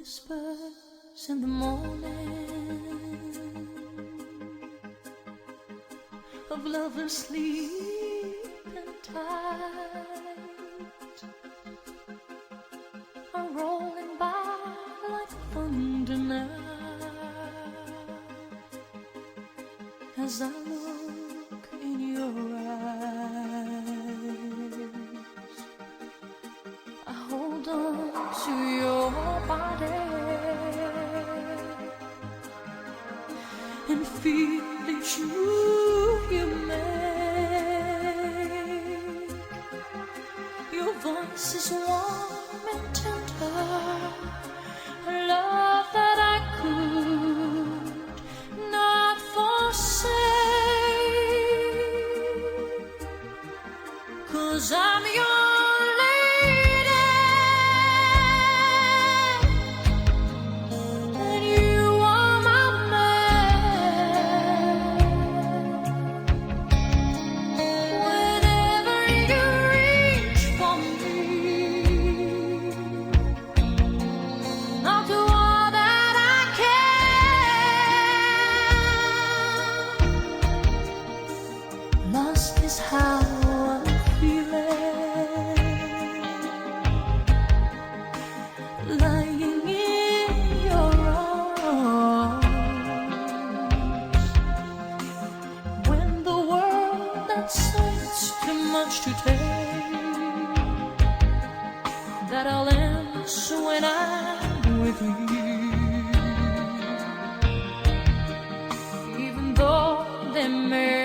whispers in the morning of lovers sleeping tight are rolling by like thunder now as I look in your eyes. I hold on to your body and feel it's you make. Your voice is warm and tender, a love that I could not forsake, 'cause I'm your lost is how I'm feeling, lying in your arms, when the world that seems too much to take, that I'll answer when I'm with you, even though there may